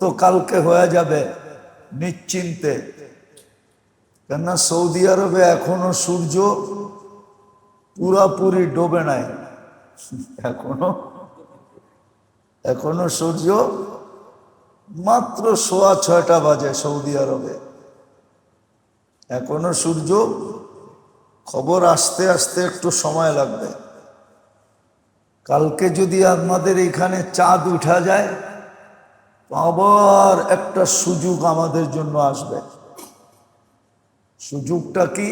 তো কালকে হয়ে যাবে নিশ্চিন্তে, কেননা সৌদি আরবে এখনো সূর্য পুরাপুরি ডোবে নাই। এখনো সূর্য মাত্র 6:15 বাজে সৌদি আরবে, এখনো সূর্য, খবর আসতে আসতে একটু সময় লাগবে। কালকে যদি আমাদের এখানে চাঁদ উঠা যায়, আবার একটা সুযোগ আমাদের জন্য আসবে। সুযোগটা কি?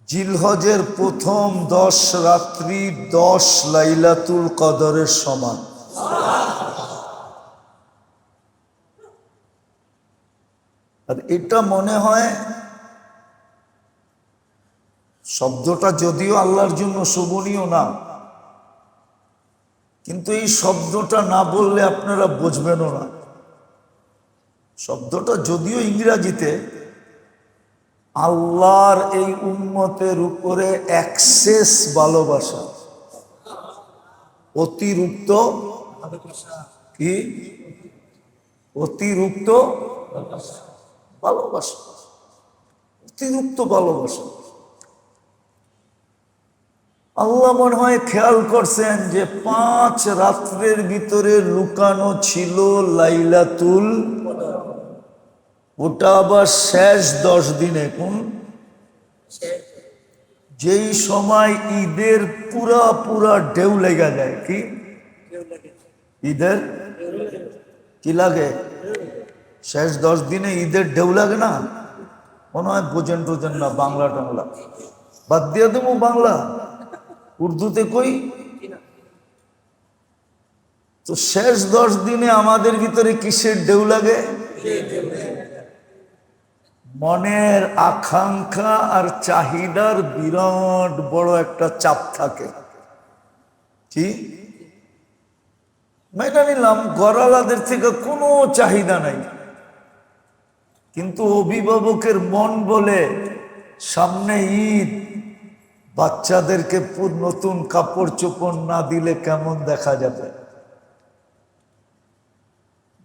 জিলহজের প্রথম 10 রাত্রি 10 লাইলাতুল কদরের সমান। আর এটা মনে হয়, শব্দটা যদিও আল্লাহর জন্য শোভনীয় না, কিন্তু এই শব্দটা না বললে আপনারা বুঝবেনও না। শব্দটা যদিও ইংরেজিতে, আল্লাহর এই উম্মতের উপরে এক্সেস ভালোবাসা, অতিরিক্ত কি? অতিরিক্ত ভালোবাসা, অতিরিক্ত ভালোবাসা। আল্লাহ মনে হয় খেয়াল করছেন যে 5 রাত্রের ভিতরে লুকানো ছিল লাইলাতুল, ওটা আবার শেষ 10 দিনে। কোন? যেই সময় ঈদের পুরা ঢেউ লেগে যায়। কি ঈদের কি লাগে? শেষ 10 দিনে ঈদের ঢেউ লাগে না? মনে হয় বোঝেন টোঝেন না, বাংলা টাংলা বাদ দিয়ে দেবো। বাংলা উর্দুতে কই তো, শেষ 10 দিনে আমাদের ভিতরে কিসের ঢেউ লাগে? মনের আকাঙ্ক্ষা আর চাহিদার বিরাট বড় একটা চাপ থাকে। কি মেনে নিলাম, গড়ালাদের থেকে কোনো চাহিদা নাই, কিন্তু অভিভাবকের মন বলে সামনে ঈদ, বাচ্চাদেরকে নতুন কাপড় চোপড় না দিলে কেমন দেখা যাবে।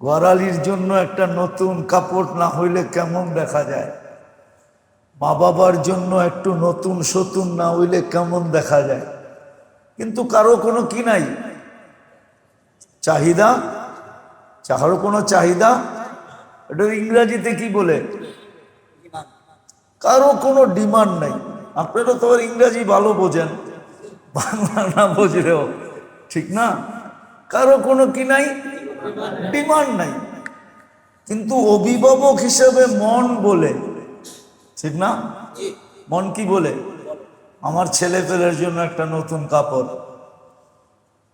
গোয়ালির জন্য একটা নতুন কাপড় না হইলে কেমন দেখা যায়। মা বাবার জন্য একটু নতুন সতুন না হইলে কেমন দেখা যায়। কিন্তু কারো কোনো কি নাই, চাহিদা। কারো কোনো চাহিদা, এটা ইংরেজিতে কি বলে? কারো কোনো ডিমান্ড নাই। আপনারা তো ইংরেজি ভালো বোঝেন, বাংলা না বুঝলেও ঠিক না? কারো কোনো কি নাই, ডিমান্ড নাই। কিন্তু অভিভাবক হিসেবে মন বলে, ঠিক না? মন কি বলে? আমার ছেলে পেলের জন্য একটা নতুন কাপড়।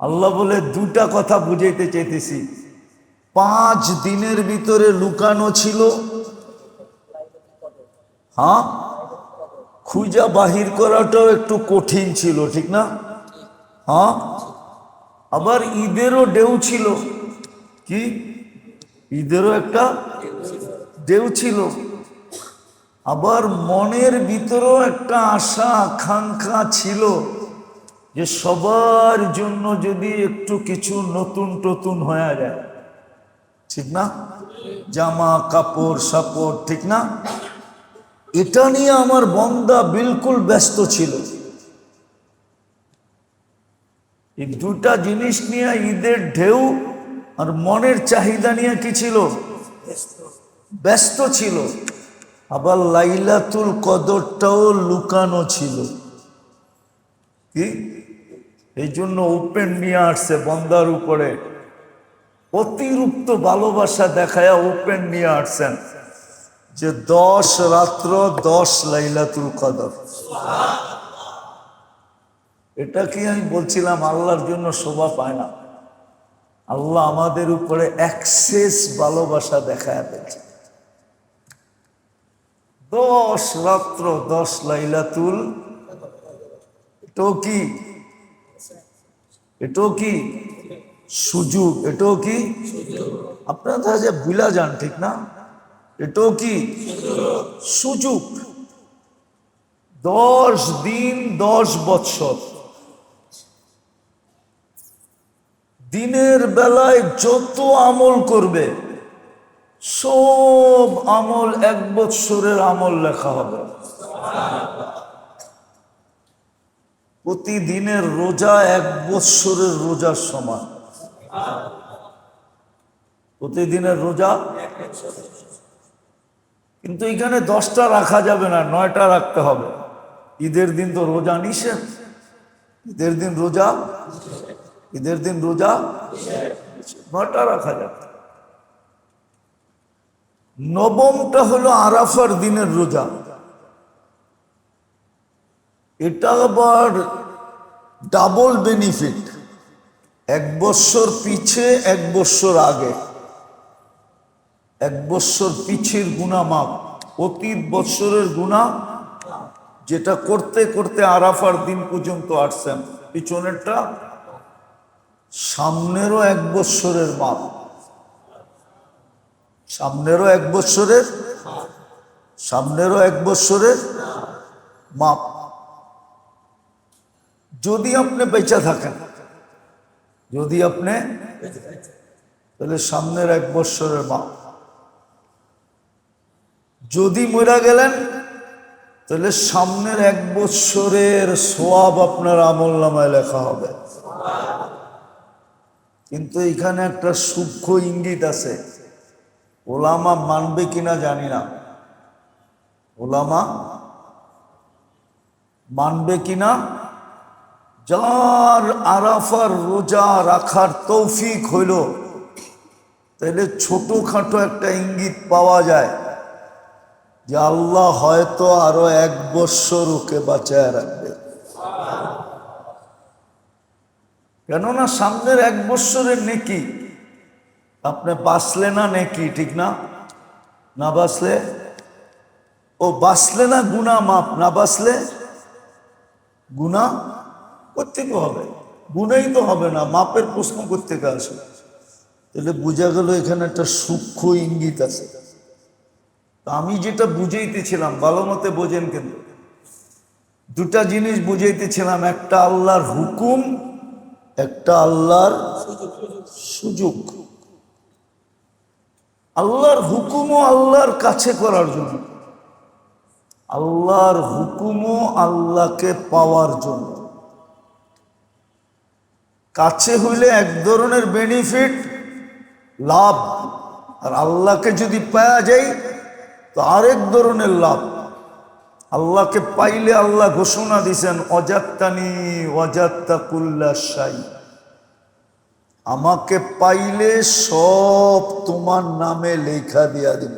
আল্লাহ বলে দুটা কথা বুঝাইতে চাইতেছি। 5 দিনের ভিতরে লুকানো ছিল, হ্যাঁ, খুঁজা বাহির করাটাও একটু কঠিন ছিল, ঠিক না? হ্যাঁ, আবার ঈদেরও ঢেউ ছিল। কি? ঈদেরও একটা ঢেউ ছিল। আবার মনের ভিতরেও একটা আশা আকাঙ্ক্ষা ছিল যে সবার জন্য যদি একটু কিছু নতুন টতুন হয়ে যায়, ঠিক না? জামা কাপড় সাপড়, ঠিক না? এটা নিয়ে আমার বন্দা বিলকুল ব্যস্ত ছিল। এই দুটা জিনিস নিয়ে, ঈদের ঢেউ আর মনের চাহিদা নিয়ে কি ছিল? ব্যস্ত ছিল। আবার লাইলাতুল কদরটাও লুকানো ছিল। কি? এই জন্য ওপেন নিয়ে আসছে বন্দার উপরে, অতিরিক্ত ভালোবাসা দেখায়া ওপেন নিয়ে আসছেন যে 10 রাত্র 10 লাইলাতুল কদর। এটা কি আমি বলছিলাম আল্লাহর জন্য শোভা পায় না? আল্লাহ আমাদের উপরে এক্সেস ভালোবাসা দেখায় দিয়েছে। 10 রাত্র 10 লাইলাতুল, এটাও কি? এটাও কি সুযোগ? এটাও কি? আপনারা তো যে ভুলা যান, ঠিক না? এটাও কি সুযোগ। 10 দিন 10 বৎসর, দিনের বেলায় যত আমল করবে সব আমল 1 বৎসরের আমল লেখা হবে। প্রতিদিনের রোজা 1 বৎসরের রোজার সমান। প্রতিদিনের রোজা, কিন্তু এখানে 10টা রাখা যাবে না, 9টা রাখতে হবে। ঈদের দিন তো রোজা নিষেধ। ঈদের দিন রোজা, ঈদের দিন রোজা 9টা রাখা যাবে। 9মটা হলো আরাফার দিনের রোজা। এটা আবার ডাবল বেনিফিট, 1 বৎসর পিছে 1 বৎসর আগে। 1 বৎসর পিছের গুনাহ মাপ, অতীত বৎসরের গুনাহ যেটা করতে করতে আরাফার দিন পর্যন্ত আসছেন, পিছনেরটা সামনেরও 1 বৎসরের মাপ। সামনেরও 1 বৎসরের, সামনেরও 1 বৎসরের মাপ। যদি আপনি বেঁচে থাকেন, যদি আপনি, তাহলে সামনের 1 বৎসরের মাপ। যদি মরে গেলেন তাহলে সামনের 1 বৎসরের সওয়াব আপনার আমলনামায় লেখা হবে। কিন্তু এখানে একটা সূক্ষ্ম ইঙ্গিত আছে, ওলামা মানবে কিনা জানি না, ওলামা মানবে কিনা। যার আরাফার রোজা রাখার তৌফিক হইল, তাহলে ছোটখাটো একটা ইঙ্গিত পাওয়া যায় যে আল্লাহ হয়তো আরো 1 বৎসর ওকে বাঁচায় রাখবে। কেননা সামনের 1 বৎসরের নেকি, আপনি বাঁচলে না নেকি, ঠিক না? না বাঁচলে, ও বাঁচলে না গুনাহ মাপ, না বাঁচলে গুনাহ করতে তো হবে, গুনাই তো হবে না, মাপের প্রশ্ন করতে আসে। তাহলে বোঝা গেল এখানে একটা সূক্ষ্ম ইঙ্গিত আছে। আমি যেটা বুঝাইতেছিলাম, ভালো মতে বোঝেন, কিন্তু 2টা জিনিস বুঝাইতেছিলাম, একটা আল্লাহর হুকুম, একটা আল্লাহর সুযোগ। আল্লাহর হুকুমও আল্লাহর কাছে করার জন্য, আল্লাহর হুকুমও আল্লাহকে পাওয়ার জন্য। কাছে হইলে এক ধরনের বেনিফিট, লাভ, আর আল্লাহকে যদি পাওয়া যায় তো আরেক ধরনের লাভ। আল্লাহকে পাইলে আল্লাহ ঘোষণা দিয়েছেন, অজাত্তানি ওয়াজাত্তা কুল্লা শাই, আমাকে পাইলে সব তোমার নামে লেখা দিয়া দিব,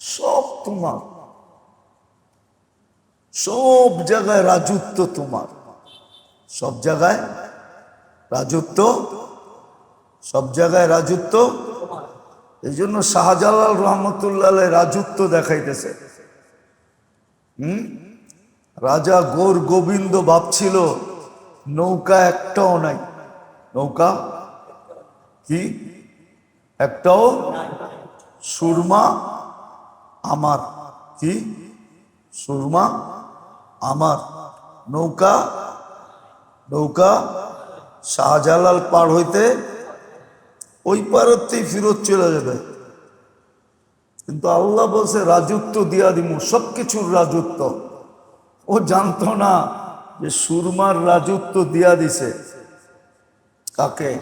সব তোমার, সব জায়গায় রাজত্ব তোমার, সব জায়গায় রাজত্ব, সব জায়গায় রাজত্ব। এই জন্য শাহজালাল রহমতুল্লাহ রাজত্ব দেখাইতেছে। রাজা গৌর গোবিন্দ ভাবছিল নৌকা একটাও নাই, নৌকা কি একটাও, সুরমা আমার, কি সুরমা আমার, নৌকা, নৌকা শাহজালাল পার হইতে ওই পারতেই ফিরত চলে যাবে। কিন্তু আল্লাহ বলছে রাজত্ব দিয়া দিমু, সবকিছুর রাজত্ব। ও জানতো না যে সুরমার রাজত্ব দিয়া দিছে কাকে।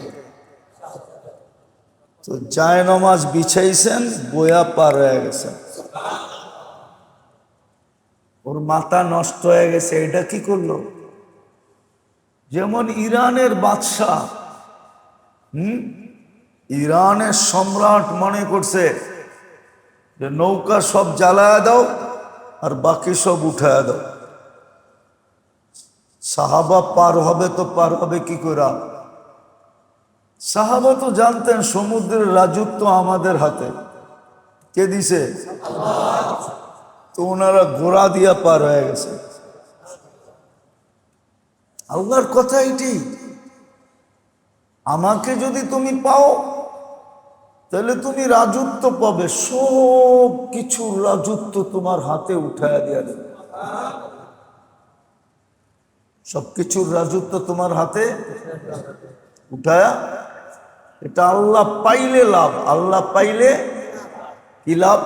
তো জায় নামাজ বিছাইছেন, বয়া পার হয়ে গেছে, ওর মাথা নষ্ট হয়ে গেছে। এটা কি করলো? যেমন ইরানের বাদশাহ, ইরানের সম্রাট মনে করছে যে নৌকা সব জ্বালায় দাও আর বাকি সব উঠায় দাও। সাহাবা পার হবে তো পার হবে কি করে? সাহাবা তো জানতেন সমুদ্রের রাজত্ব আমাদের হাতে, কে দিছে? তো ওনারা ঘোড়া দিয়া পার হয়ে গেছে। আল্লাহর কথা এটি, আমাকে যদি তুমি পাও তাহলে তুমি রাজত্ব পাবে, সব কিছুর রাজত্ব তোমার হাতে উঠায় দিয়া দেবে, সবকিছুর রাজত্ব তোমার হাতে উঠায়া, এটা আল্লাহ পাইলে লাভ। আল্লাহ পাইলে কি লাভ?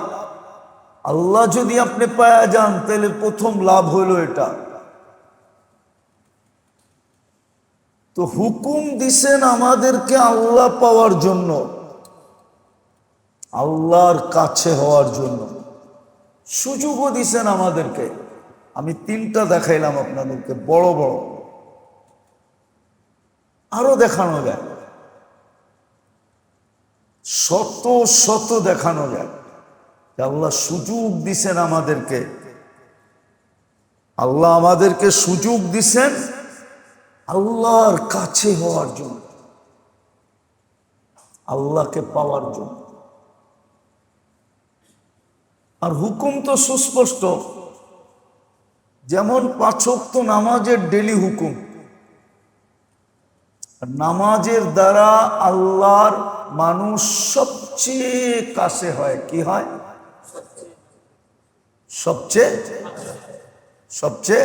আল্লাহ যদি আপনি পায়া যান তাহলে প্রথম লাভ হলো এটা। তো হুকুম দিছেন আমাদেরকে আল্লাহ পাওয়ার জন্য, আল্লাহর কাছে হওয়ার জন্য। সুযোগও দিছেন আমাদেরকে। আমি 3টা দেখাইলাম আপনাদেরকে, বড় বড়, আরো দেখানো যায়, শত শত দেখানো যায়। আল্লাহ সুযোগ দিছেন আমাদেরকে, আল্লাহ আমাদেরকে সুযোগ দিছেন আল্লাহর কাছে হওয়ার জন্য, আল্লাহকে পাওয়ার জন্য। আর হুকুম তো সুস্পষ্ট, যেমন 5 ওয়াক্ত নামাজের ডেলি হুকুম। নামাজের দ্বারা আল্লাহর মানুষ সবচেয়ে কাছে হয়। কি হয়? সবচেয়ে সবচেয়ে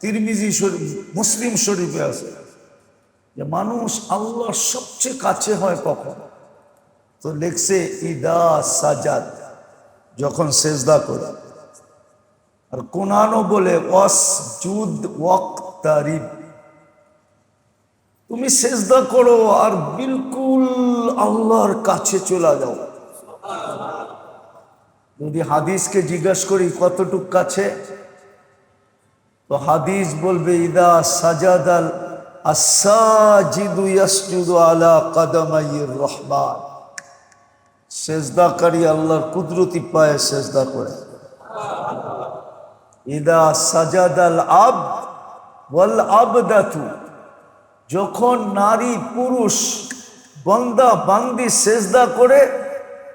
তিরমিজি শরীফ, মুসলিম শরীফে আছে যে মানুষ আল্লাহর সবচেয়ে কাছে হয় কখন? তো লেখছে ইদা সাজাদ, যখন সেজদা করে। আর কোরআনও বলে ওয়াসজুদ ওয়াক্তারিব, তুমি সেজদা করো আর বিলকুল আল্লাহর কাছে চলে যাও। যদি হাদিসকে জিজ্ঞাসা করি কতটুক কাছে, তো হাদিস বলবে ইদা সাজাদাল আসসাজিদু ইয়াসজুদু আলা কদমাইর রহমান, সেজদাকারী আল্লাহর কুদরতি পায়ে সেজদা করে। ইদা সাজাদাল আবদ ওয়াল আবদাতু, যখন নারী পুরুষ বান্দা বান্দি সেজদা করে,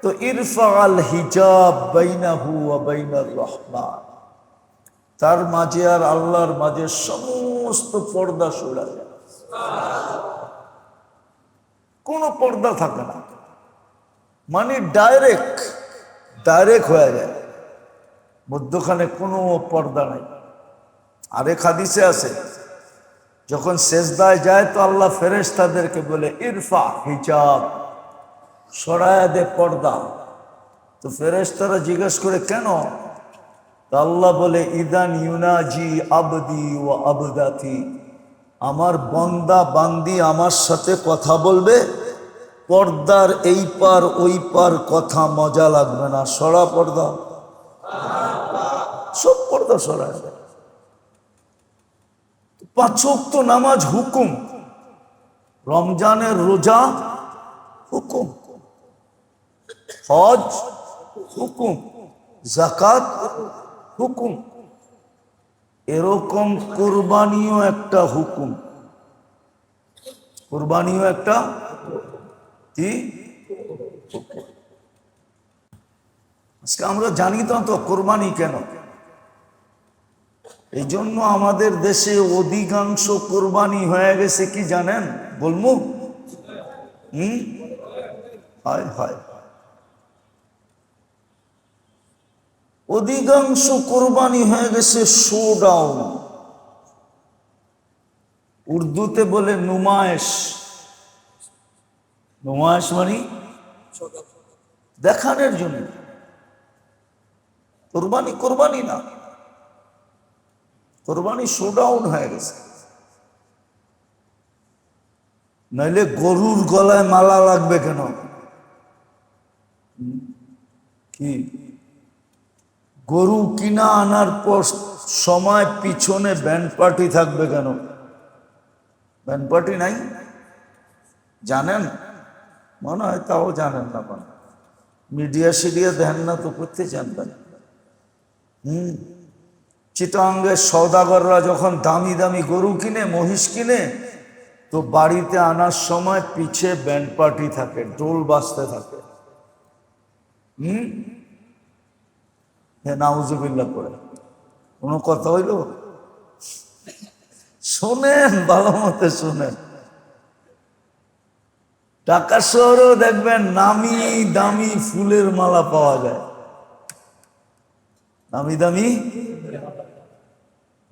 তো ইরফাআল হিজাব বাইনাহু ওয়া বাইনার রহমান, তার মাঝে আর আল্লাহর মাঝে সমস্ত পর্দা সরে যায়, কোনো পর্দা থাকে না, মানে ডাইরেক্ট হয়ে যায়, মধ্যখানে কোনো পর্দা নাই। আরেক হাদিসে আছে যখন সেজদায় যায় তো আল্লাহ ফেরেশতাদেরকে বলে ইরফা হিজাব, সরায়া দে পর্দা। তো ফেরেশতারা জিজ্ঞেস করে কেন? তো আল্লাহ বলে ইদান ইউনাজি আবদি ওয়া আবদাতি, আমার বান্দা বান্দি আমার সাথে কথা বলবে, পর্দার এই পার ওই পার কথা মজা লাগবে না, সরা পর্দা, সব পর্দা সরায় দেয়। 5 ওয়াক্ত নামাজ হুকুম, রমজানের রোজা হুকুম, হজ হুকুম, যাকাত হুকুম, এরকম কুরবানিও একটা হুকুম। কুরবানিও একটা কি? আজকে আমরা জানি তো কুরবানি কেন। এই জন্য আমাদের দেশে অধিকাংশ কুরবানি হয়ে গেছে কি জানেন? বলবো? হায় হায়, অধিকাংশ কোরবানি হয়ে গেছে শোডাউন, উর্দুতে বলে নুমায়েশ। নুমায়েশ মানে দেখানোর জন্য। কোরবানি না, কোরবানি শোডাউন হয়ে গেছে। নইলে গরুর গলায় মালা লাগবে কেন? কি গরু কিনা আনার পর সময় পিছনে ব্যান্ড পার্টি থাকবে কেন? ব্যান্ড পার্টি নাই জানেন? মনে হয় তাও জানেন না, মানে মিডিয়া সিডিয়া দেন না তো, করতে জানবেন। চিটাঙ্গের সওদাগররা যখন দামি দামি গরু কিনে, মহিষ কিনে, তো বাড়িতে আনার সময় পিছে ব্যান্ড পার্টি থাকে, ঢোল বাজতে থাকে। নাউজুবিল্লাহ করে কোনো কথা হইল? শোনেন, ভালো মতে শোনেন। ঢাকা শহরেও দেখবেন নামি দামি ফুলের মালা পাওয়া যায়, নামি দামি।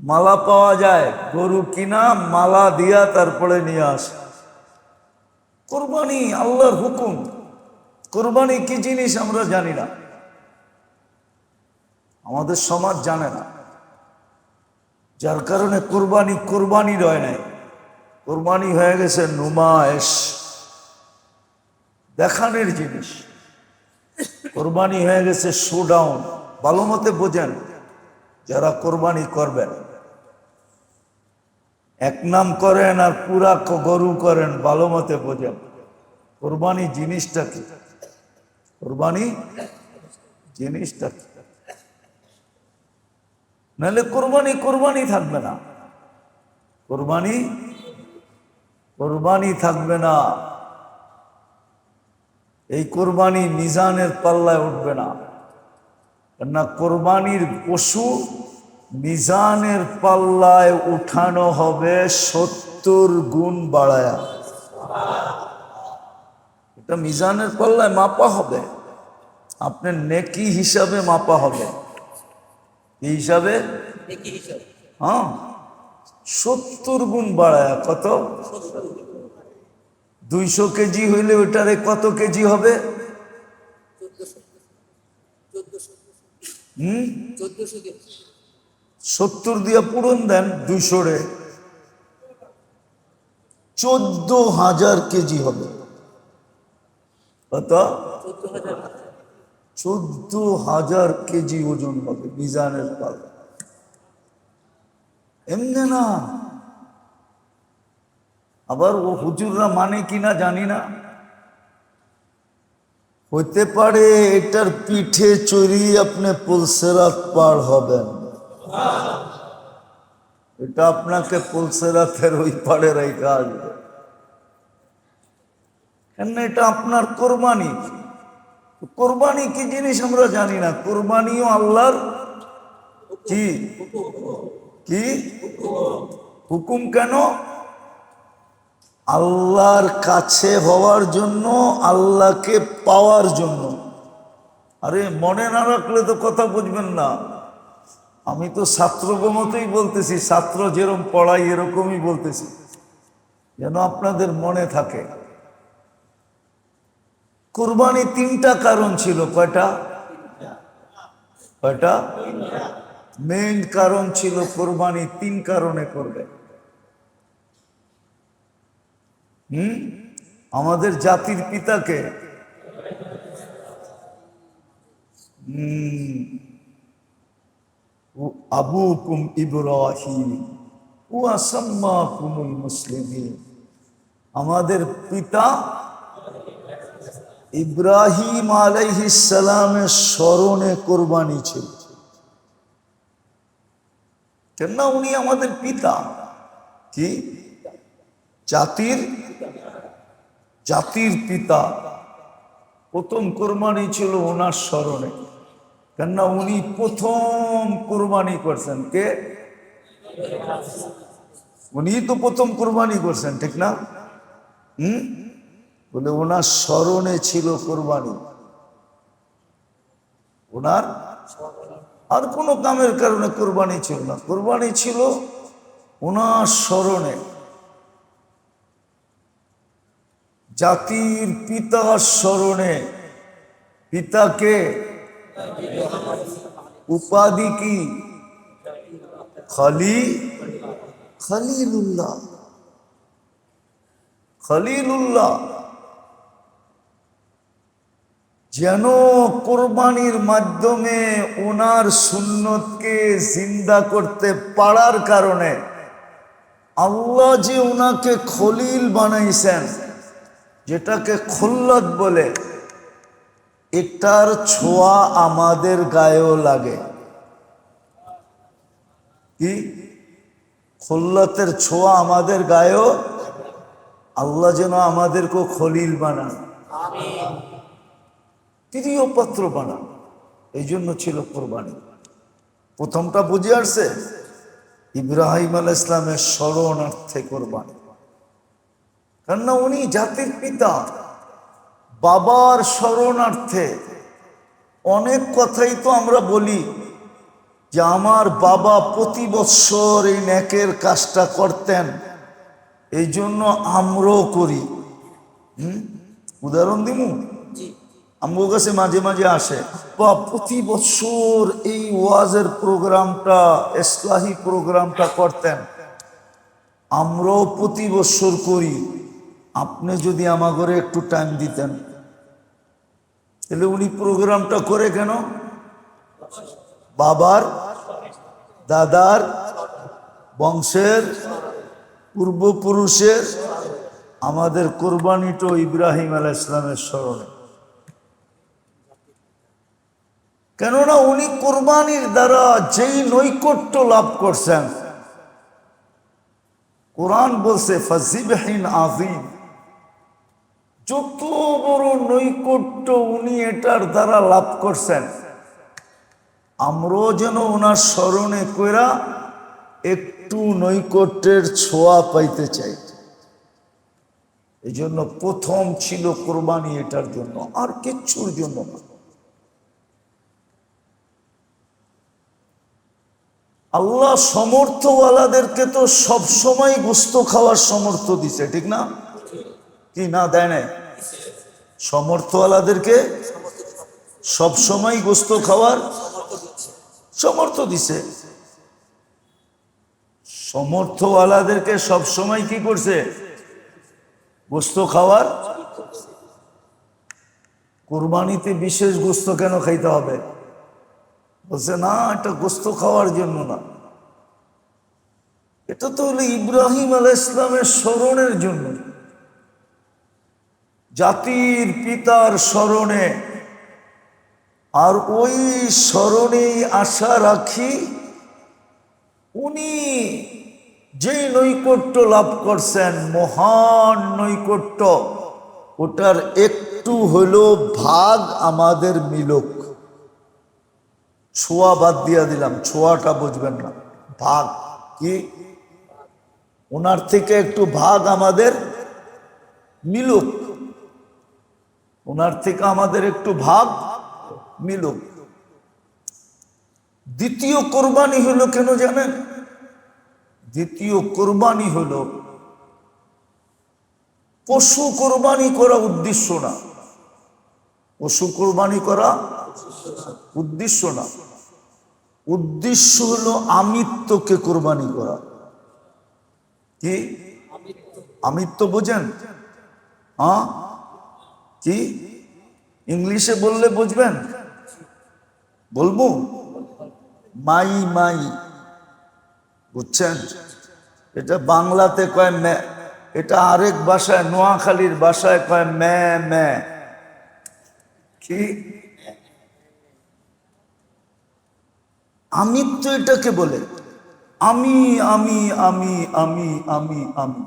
মালা পাওয়া যায়, গরু কিনা মালা দিয়া তারপরে নিয়ে আসে। কোরবানি আল্লাহর হুকুম। কোরবানি কি জিনিস আমরা জানি না, আমাদের সমাজ জানে না, যার কারণে কোরবানি কোরবানি রয় নাই। কোরবানি হয়ে গেছে নুমায়েশ, দেখানোর জিনিস। কোরবানি হয়ে গেছে শোডাউন। ভালো মতে বোঝেন যারা কোরবানি করবেন, এক নাম করেন আর পুরা গরু করেন, ভালো মতে বোঝেন কোরবানি জিনিসটা কি। কোরবানি জিনিসটা কি, নাহলে কোরবানি কোরবানি থাকবে না। কোরবানি কোরবানি থাকবে না। এই কোরবানি মিজানের পাল্লায় উঠবে না। না, কোরবানির পশু মিজানের পাল্লায় উঠানো হবে 70 গুণ বাড়ায়া। এটা মিজানের পাল্লায় মাপা হবে, আপনার নেকি হিসাবে মাপা হবে। এই হিসাবে, হ্যাঁ, 70 গুণ বাড়ায়া। কত? 200 কেজি হইলে ওটারে কত কেজি হবে? 70 দিয়ে পূরণ দেন 200 রে, 14,000 কেজি হবে। কত? 14,000 কেজি ওজন হবে মিজানের পাল্লা। এমনি না। আবার ও হুজুররা মানে কিনা জানি না, হইতে পারে এটার পিঠে চড়ি আপনি পুলসেরাত পার হবেন। এটা আপনাকে পুলসেরাতের ওই পাড়ে রেখে আসবে, কেন এটা আপনার কোরবানি। কোরবানি কি জিনিস আমরা জানি না। কোরবানিও আল্লাহর কি কি হুকুম। কেন? আল্লাহর কাছে হওয়ার জন্য, আল্লাহকে পাওয়ার জন্য। আরে মনে না রাখলে তো কথা বুঝবেন না। আমি তো ছাত্রকে মতোই বলতেছি, ছাত্র যেরকম পড়াই এরকমই বলতেছি, যেন আপনাদের মনে থাকে। কুরবানি 3টা কারণ ছিল। কয়টা? কয়টা? মেইন কারণ ছিল কোরবানি 3 কারণে করবে। আমাদের জাতির পিতাকে আবুকুম ইব্রাহিম ওয়া সাম্মাকুমুল মুসলিমিন। আমাদের পিতা ইব্রাহিম আলাইহিস সালামের স্মরণে কোরবানি ছিল। কেননা উনি আমাদের পিতা। কি? জাতির পিতা। প্রথম কোরবানি ছিল ওনার স্মরণে, কেননা উনি প্রথম কোরবানি করছেন। কে? উনি তো প্রথম কোরবানি করছেন, ঠিক না? বলে ওনার স্মরণে ছিল কোরবানি। ওনার আর কোনো কামের কারণে কোরবানি ছিল না, কোরবানি ছিল ওনার স্মরণে। জাতির পিতার স্মরণে। পিতাকে উপাধি কি? খলিলুল্লাহ। খলিলুল্লাহ। যেন কোরবানির মাধ্যমে ওনার সুন্নতকে জিন্দা করতে পারার কারণে আল্লাহ যে ওনাকে খলিল বানাইছেন, যেটাকে খুল্লত বলে, এটার ছোঁয়া আমাদের গায়েও লাগে। কি? খুল্লতের ছোঁয়া আমাদের গায়েও। আল্লাহ যেন আমাদেরকে খলিল বানান, প্রিয় পাত্র বানান। এই জন্য ছিল কোরবানি। প্রথমটা বুঝে আসছে, ইব্রাহিম আলাইহিস সালামের শরণার্থে কোরবানি। কেননা উনি জাতির পিতা, বাবার শরণার্থে। অনেক কথাই তো আমরা বলি, যে আমার বাবা প্রতি বৎসর এই নেকের কাজটা করতেন, এই জন্য আমরাও করি। উদাহরণ দিমু, আমার কাছে মাঝে মাঝে আসে, বা প্রতি বছর এই ওয়াজের প্রোগ্রামটা, ইসলাহি প্রোগ্রামটা করতেন, আমরাও প্রতি বছর করি, আপনি যদি আমার ঘরে একটু টাইম দিতেন। তাহলে উনি প্রোগ্রামটা করে কেন? বাবার দাদার বংশের পূর্বপুরুষের আমাদের কোরবানিটা ইব্রাহিম আলাইহিস সালামের স্মরণে। কেননা উনি কোরবানির দ্বারা যেই নৈকট্য লাভ করছেন, কোরআন বলছে ফাযিবহিন আযীম, যত বড় নৈকট্য উনি এটার দ্বারা লাভ করছেন, আমরাও যেন ওনার স্মরণে কইরা একটু নৈকট্যের ছোঁয়া পাইতে চাই। এই জন্য প্রথম ছিল কোরবানি এটার জন্য, আর কিচ্ছুর জন্য না। আল্লাহ সমর্থওয়ালাদেরকে তো সবসময় গোস্ত খাওয়ার সমর্থ দিছে, ঠিক না? কি না দেয় না? সমর্থওয়ালাদেরকে সবসময় গোস্ত খাওয়ার সমর্থ দিছে। সমর্থওয়ালাদেরকে সবসময় কি করছে? গোস্ত খাওয়ার। কুরবানিতে বিশেষ গোস্ত কেন খাইতে হবে? বলছে না, এটা গোস্ত খাওয়ার জন্য না, এটা তো হলো ইব্রাহিম আলাইহিস সালামের স্মরণের জন্য, জাতির পিতার স্মরণে। আর ওই স্মরণেই আশা রাখি উনি যেই নৈকট্য লাভ করছেন, মহান নৈকট্য, ওটার একটু হলো ভাগ আমাদের মিলুক। ছোঁয়া বাদ দিয়া দিলাম, ছোঁয়াটা বুঝবেন না, ভাগ কি, ওনার থেকে একটু ভাগ আমাদের মিলুক, ওনার থেকে আমাদের একটু ভাগ মিলুক। দ্বিতীয় কোরবানি হলো কেন জানেন? দ্বিতীয় কোরবানি হলো পশু কোরবানি করা উদ্দেশ্য না, পশু কোরবানি করা উদ্দেশ্য না, উদ্দেশ্য হলো আমিত্বকে কোরবানি করা। কি আমিত্ব বোঝেন? হ্যাঁ, কি ইংলিশে বললে বুঝবেন? বলবো মাই মাই, বুঝছেন? এটা বাংলাতে কয় মে, এটা আরেক ভাষায়, নোয়াখালীর ভাষায় কয় মে মে। কি আমিত্ব এটাকে বলে, আমি আমি আমি আমি আমি আমি।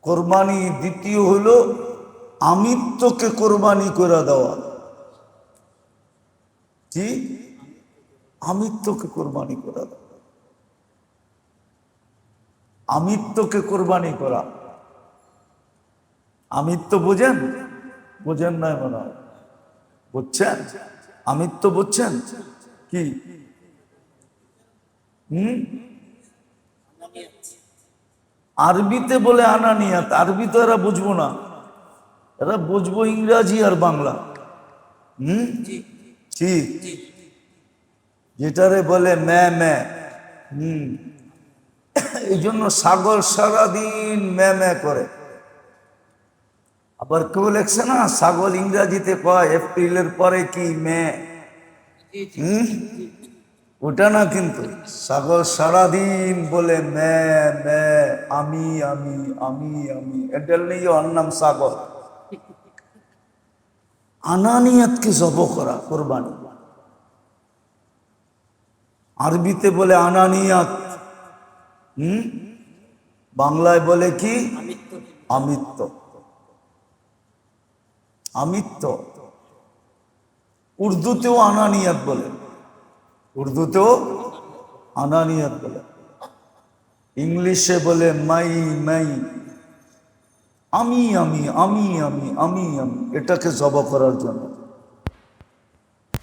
কোরবানি দ্বিতীয় হলো আমিত্বকে কোরবানি করে দেওয়া। কি আমিত্বকে কোরবানি করা, আমিত্বকে কোরবানি করা। আমিত্ব বোঝেন? বোঝেন না মনে হয়, বুঝছেন? আমিত্ব বুঝছেন কি? আরবিতে বলে আনানিয়াত, আরবি তো এরা বুঝবো না, এরা বুঝবো ইংরাজি আর বাংলা। ঠিক, যেটারে বলে মে মে। এই জন্য ছাগল সারাদিন মে মে করে। আবার কেউ লেখছে না, ছাগল ইংরাজিতে কয় এপ্রিলের পরে কি মে। ওটা না, কিন্তু ছাগল সারাদিন বলে মে মে, আমি আমি আমি আমি। এটার নিয়ে ওর নাম ছাগল। আনানিয়াতকে জব করা কোরবানি, আরবিতে বলে আনানিয়াত, বাংলায় বলে কি? আমিত্ব। আমিত্ব উর্দুতেও আনানিয়াত বলে, উর্দুতেও আনানিয়াত বলে, ইংলিশে বলে মাই মাই, আমি আমি আমি আমি আমি আমি। এটাকে জবা করার জন্য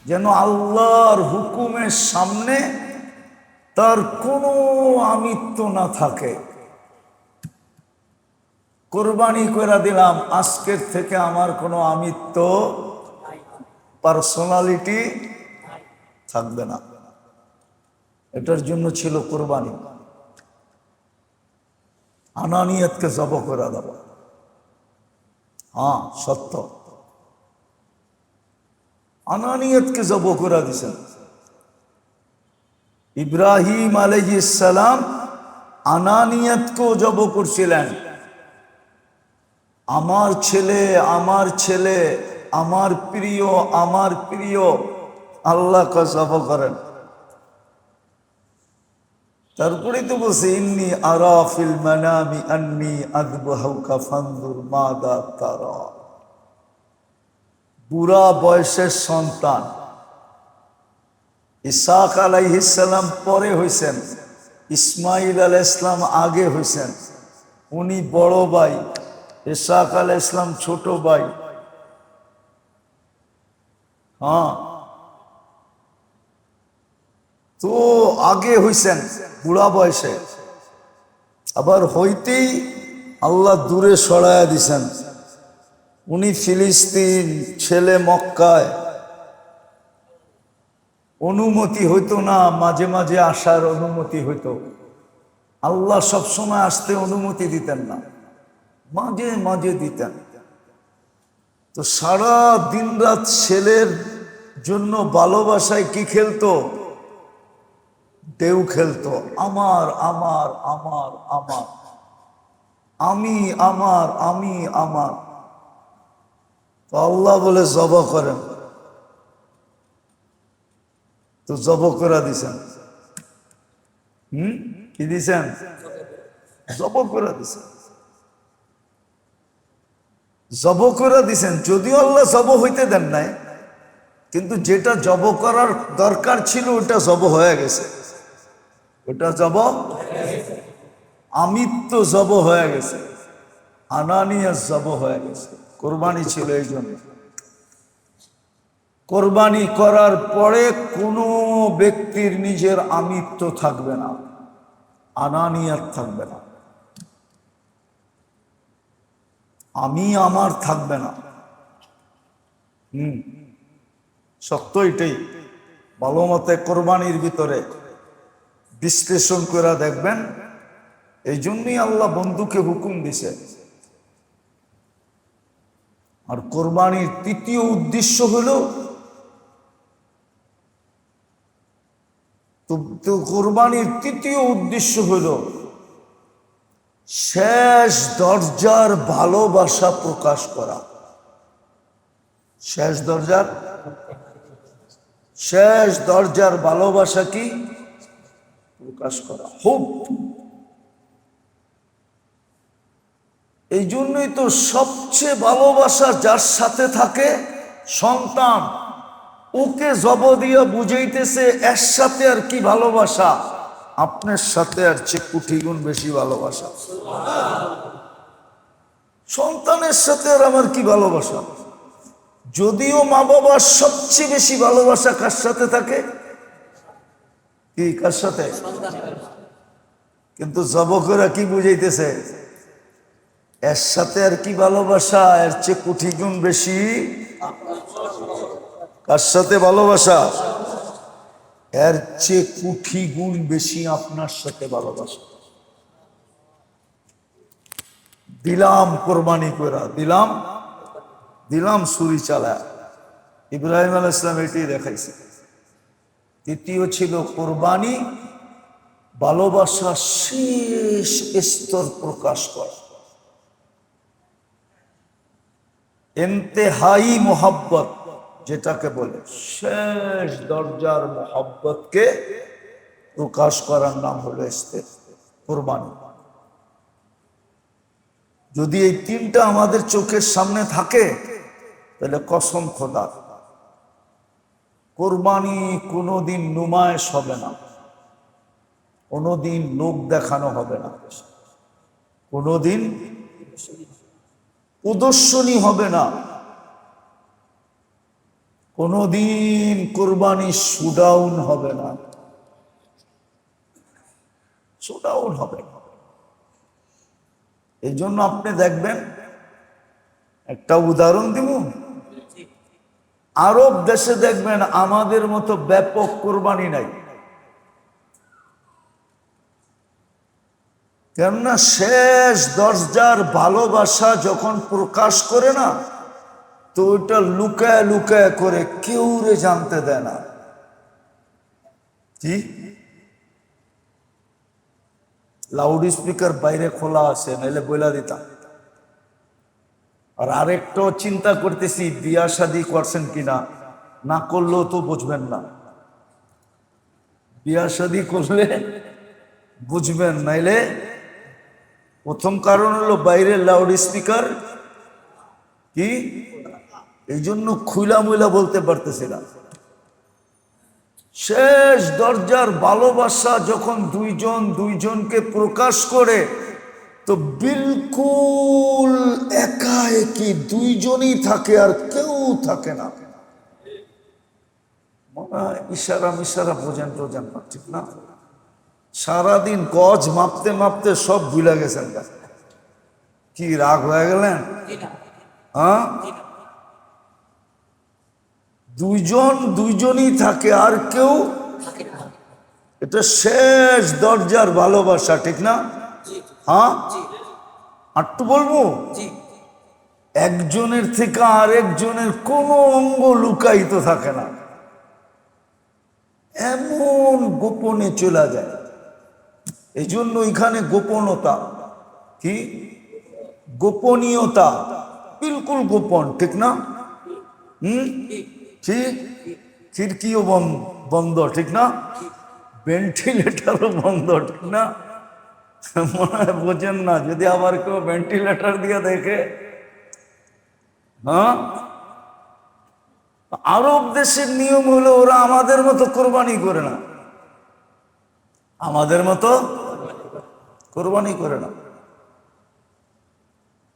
যেন আল্লাহর হুকুমের সামনে তার কোনো আমিত্ব না থাকে। কোরবানি করে দিলাম, আজকের থেকে আমার কোনো আমিত্ব, পার্সোনালিটি থাকবে না। এটার জন্য ছিল কোরবানি। আনানিয়তকে জব করে দেব। হ্যাঁ, সত্য, আনানিয়তকে জব করে দিছেন। ইব্রাহিম আলাইহিস সালাম আনানিয়তকেও জব করছিলেন। আমার ছেলে, আমার ছেলে, আমার প্রিয়, আমার প্রিয়, আল্লাহকে জব করেন। তারপরে তো বলছে ইন্নী আরা ফিল মানামি আন্নী আযবাহুকা ফানজুর মাযা তারা। বুড়া বয়সের সন্তান ইসহাক আলাইহিস সালাম পরে হইছেন, ইসমাইল আলাইহিস সালাম আগে হইছেন। উনি বড় ভাই, ইসহাক আলাইহিস সালাম ছোট ভাই। হ্যাঁ, তো আগে হইছেন বুড়া বয়সে। আবার হইতেই আল্লাহ দূরে সরাইয়া দিছেন। উনি ফিলিস্তিন, ছেলে মক্কায়, অনুমতি হইতো না, মাঝে মাঝে আসার অনুমতি হইতো। আল্লাহ সবসময় আসতে অনুমতি দিতেন না, মাঝে মাঝে দিতেন। তো সারা দিন রাত ছেলের জন্য ভালোবাসায় কি খেলতো? ঢেউ খেলতো। আমার আমার আমার আমার, আমি আমার, আমি আমার। তো আল্লাহ বলে জবা করেন, তো জব করে দিছেন। কি দিছেন? জব করে দিছেন, জব করে দিছেন। যদিও আল্লাহ জব হইতে দেন নাই, কিন্তু যেটা জব করার দরকার ছিল ওটা জব হয়ে গেছে। ওটা জব, আমিত্ব জব হয়ে গেছে, আনানিয়াত জব হয়ে গেছে। কোরবানি ছিল এই জন্য। কোরবানি করার পরে কোনো ব্যক্তির নিজের আমিত্ব থাকবে না, আনানিয়াত থাকবে না, আমি আমার থাকবে না। সত্য এটাই। ভালো মতে কোরবানির ভিতরে বিশ্লেষণ করে দেখবেন। এই জন্যই আল্লাহ বন্ধুকে হুকুম দিছে। আর কোরবানির তৃতীয় উদ্দেশ্য হলো, তো কোরবানির তৃতীয় উদ্দেশ্য হলো শেষ দরজার ভালোবাসা প্রকাশ করা। শেষ দরজার, শেষ দরজার ভালোবাসা কি প্রকাশ করা, হুব। এই জন্যই তো সবচেয়ে ভালোবাসা যার সাথে থাকে সন্তান, ওকে জব দিয়া বুঝাইতেছে এর সাথে আর কি ভালোবাসা, আপনার সাথে আর চেয়ে কোটি গুণ বেশি ভালোবাসা। সন্তানের সাথে আর আমার কি ভালোবাসা। যদিও মা বাবার সবচেয়ে বেশি ভালোবাসা কার সাথে থাকে? কি কার সাথে? কিন্তু যুবকেরা কি বুঝাইতেছে? এর সাথে আর কি ভালোবাসা, এর চেয়ে কোটি গুণ বেশি কার সাথে ভালোবাসা? এর চেয়ে কোটি গুণ বেশি আপনার সাথে ভালোবাসা। দিলাম কোরবানি করে, দিলাম দিলাম ছুরি চালা। ইব্রাহিম আলাইহিস সালাম এটি দেখাইছে। তৃতীয় ছিল কোরবানি, ভালোবাসা শেষ স্তর প্রকাশ করা, ইন্তেহাই মোহাব্বত যেটাকে বলে, শেষ দরজার মোহাব্বতকে প্রকাশ করার নাম হলো কোরবানি। যদি এই তিনটা আমাদের চোখের সামনে থাকে, তাহলে কসম খোদা, কোরবানি কোনোদিন নুমায়েশ হবে না, কোনোদিন লোক দেখানো হবে না, কোনোদিন প্রদর্শনী হবে না। কোনোদিন কোরবানি শুডাউন হবে না, শুডাউন হবে না। এই জন্য আপনি দেখবেন, একটা উদাহরণ দিব, আরব দেশে দেখবেন আমাদের মতো ব্যাপক কোরবানি নাই। কেননা শেষ দরজার ভালোবাসা যখন প্রকাশ করে না, তো ওইটা লুকায় লুকায় করে কেউ রে জানতে দেয় না। কি লাউড স্পিকার বাইরে খোলা আছে, নাইলে বইলা দিতাম। আর আরেকটাও চিন্তা করতেছি, বিয়া শাদী করছেন কিনা, না করলেও তো বুঝবেন না। বিয়া শাদী করলে বুঝবেন, নাইলে প্রথম কারণ হলো বাইরে লাউড স্পিকার কি, এই জন্য খুইলা মুইলা বলতে পারতেছি না। শেষ দরজার ভালোবাসা যখন দুইজন দুইজনকে প্রকাশ করে, তো বিলকুল একা একই দুইজনই থাকে, আর কেউ থাকে না। মনে হয় ইশারা মিশারা বোঝেন টোঝেন না, ঠিক না? সারাদিন গজ মাপতে মাপতে সব ভুলে গেছেন। কি রাগ হয়ে গেলেন? হ্যাঁ, দুইজন দুইজনই থাকে, আর কেউ, এটা শেষ দরজার ভালোবাসা, ঠিক না? হ্যাঁ, আরটু বলবো, একজনের থেকে আরেকজনের কোনো অঙ্গ লুকায়িত থাকে না, এমন গোপনে চলে যায়। এই জন্য এখানে গোপনতা, কি গোপনীয়তা, বিলকুল গোপন, ঠিক না? ঠিক, খিড়কিও বন্ধ, ঠিক না? ভেন্টিলেটারও বন্ধ, ঠিক না? মনে হয় বোঝেন না, যদি আবার কেউ ভেন্টিলেটার দিয়ে দেখে। হ্যাঁ, আরব দেশের নিয়ম হলো ওরা আমাদের মতো কোরবানি করে না, আমাদের মতো কোরবানি করে না।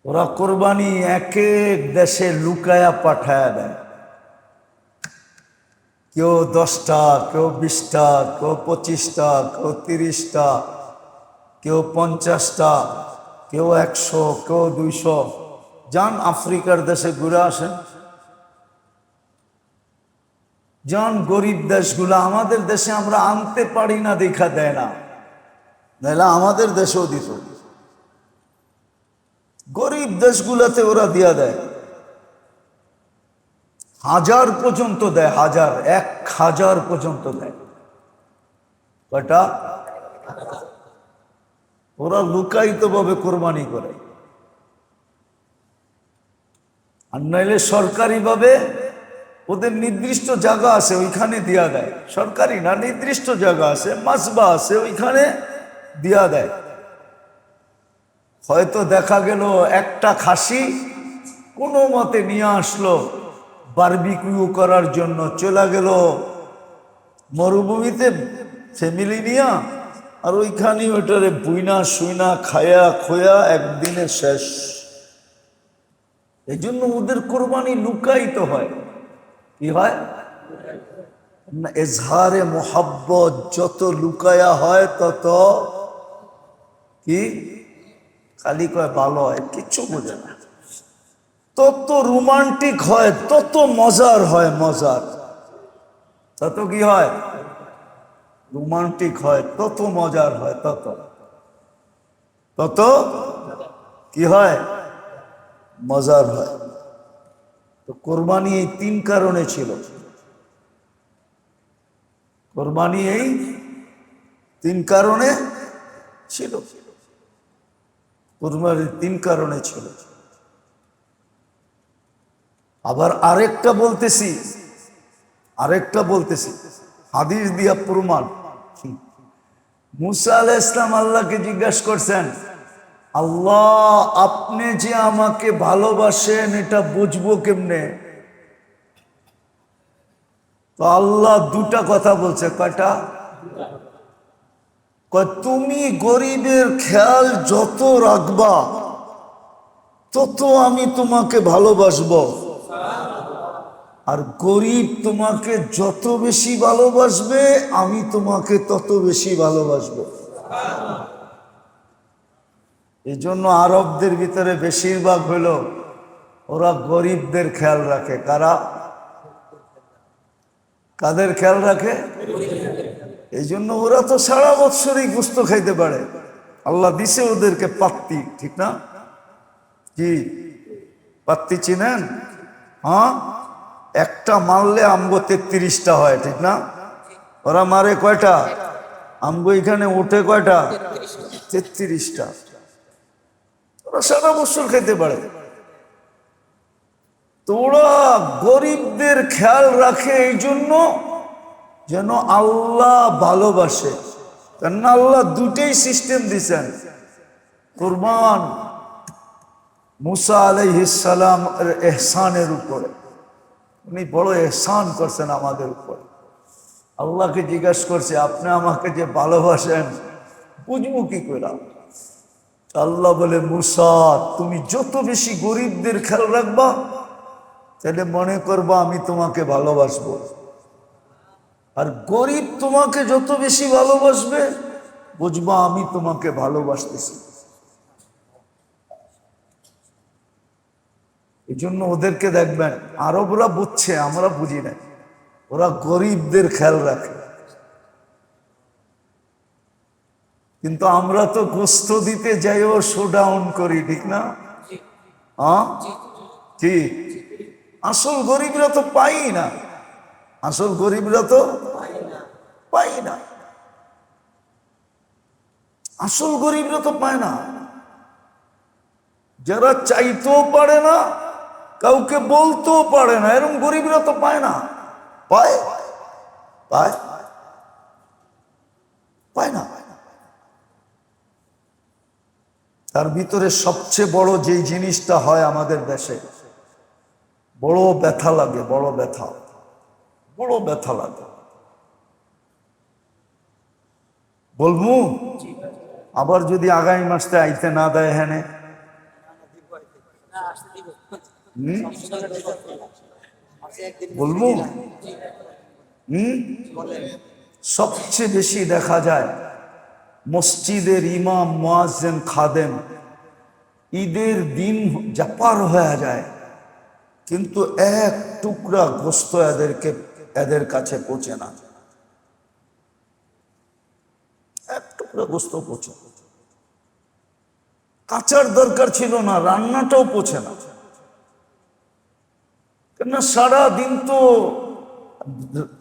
ওরা কোরবানি এক এক দেশে লুকায়া পাঠায় দেয়। কেউ 10টা, কেউ 20টা, কেউ 25টা, কেউ 30টা, কেউ 50টা, কেউ 100, কেউ 200। যান আফ্রিকার দেশে ঘুরে আসেন, যান গরিব দেশগুলো। আমাদের দেশে আমরা আনতে পারি না, দেখা দেয় না, নাহলে আমাদের দেশেও দিত। গরিব দেশগুলোতে ওরা দিয়া দেয়, 1000 পর্যন্ত দেয়, 1000 পর্যন্ত দেয়। কয়টা? ওরা লুকায়িত ভাবে কোরবানি করে, আর নাইলে সরকারি ভাবে ওদের নির্দিষ্ট জায়গা আছে, ওইখানে দিয়া দেয়। সরকারি না, নির্দিষ্ট জায়গা আছে, মাসবা আছে, ওইখানে দিয়া দেয়। হয়তো দেখা গেল একটা খাসি কোনো মতে নিয়ে আসলো বারবিকিউ করার জন্য, চলে গেল মরুভূমিতে ফ্যামিলি নিয়া, আর ওইখানে ওইটারে বুইনা সুইনা খায়া খোয়া একদিনে শেষ। এই জন্য ওদের কোরবানি লুকায়িত হয়। কি হয় না, এজহারে মোহাব্বত যত লুকায়া হয় তত কি, খালি কয় ভালো হয়, কিচ্ছু বোঝে না। তত রোমান্টিক হয়, তত মজার হয়, মজার তত কি হয়, রোমান্টিক হয়, তত মজার হয়, তত তত কি হয়, মজার হয়। তো কোরবানি এই 3 কারণে ছিল, কোরবানি এই 3 কারণে ছিল, কোরবানি 3 কারণে ছিল। আবার আরেকটা বলতেছি, হাদিস দিয়া প্রমাণ। মুসা আলাইহিস সালাম আল্লাহকে জিজ্ঞাসা করছেন, আল্লাহ আপনি যে আমাকে ভালোবাসেন এটা বুঝবো কেমনে? তো আল্লাহ 2টা কথা বলছে। কয়টা? তুমি গরিবের খেয়াল যত রাখবা তত আমি তোমাকে ভালোবাসবো, আর গরিব তোমাকে যত বেশি ভালোবাসবে আমি তোমাকে তত বেশি ভালোবাসবো। এই জন্য আরবদের ভিতরে বেশিরভাগ হলো ওরা গরিবদের খেয়াল রাখে। কারা? কাদের খেয়াল রাখে? এই জন্য ওরা তো সারা বৎসরই গোস্ত খাইতে পারে, আল্লাহ দিছে ওদেরকে পাত্তি, ঠিক না? কি পাত্তি চিনেন? হ্যাঁ, একটা মারলে আমগো 33টা হয়, ঠিক না? ওরা মারে কয়টা? আমগো এখানে ওঠে কয়টা? 33টা। ওরা সারা বছর খেতে পারে। তো ওরা গরিবদের খেয়াল রাখে এই জন্য যেন আল্লাহ ভালোবাসে। কেন আল্লাহ দুটেই সিস্টেম দিছেন। কুরবান মুসা আলাইহিস সালাম এর ইহসানের উপরে, উনি বড় ইহসান করছেন আমাদের উপরে। আল্লাহকে জিজ্ঞাসা করছে, আপনি আমাকে যে ভালোবাসেন বুঝবো কি করে? আল্লাহ বলে, মুসা তুমি যত বেশি গরিবদের খেয়াল রাখবা তাহলে মনে করবা আমি তোমাকে ভালোবাসবো, আর গরিব তোমাকে যত বেশি ভালোবাসবে বুঝবা আমি তোমাকে ভালোবাসতেছি। এই জন্য ওদেরকে দেখবেন, আরবরা বুঝছে, আমরা বুঝি না, ওরা গরিবদের খেয়াল রাখে। কিন্তু আমরা তো গোস্ত দিতে যাইও শোডাউন করি, ঠিক না? হ্যাঁ, কি আসল গরিবরা তো পাই না, আসল গরিবরা তো পাই না, আসল গরিবরা তো পায় না। যারা চাইতেও পারে না, কাউকে বলতেও পারে না, এরকম গরিবরা তো পায় না। পায়? পায়? পায় না। তার ভিতরে সবচেয়ে বড় যেই জিনিসটা হয় আমাদের দেশে, বড় ব্যথা লাগে, বড় ব্যথা, বড় ব্যথা লাগে। বলবো আবার যদি আগামী মাসে আইতে না দেয়, হ্যাঁ বলবো। সবচেয়ে বেশি দেখা যায় মসজিদের ইমাম, মুয়াজ্জিন, খাদেম ঈদের দিন যা পার হয়ে যায় কিন্তু এক টুকরা গোস্ত এদের কাছে পৌঁছে না, এক টুকরা গোস্ত পৌঁছে। কাঁচার দরকার ছিল না, রান্নাটাও পৌঁছে না। কেননা সারা দিন তো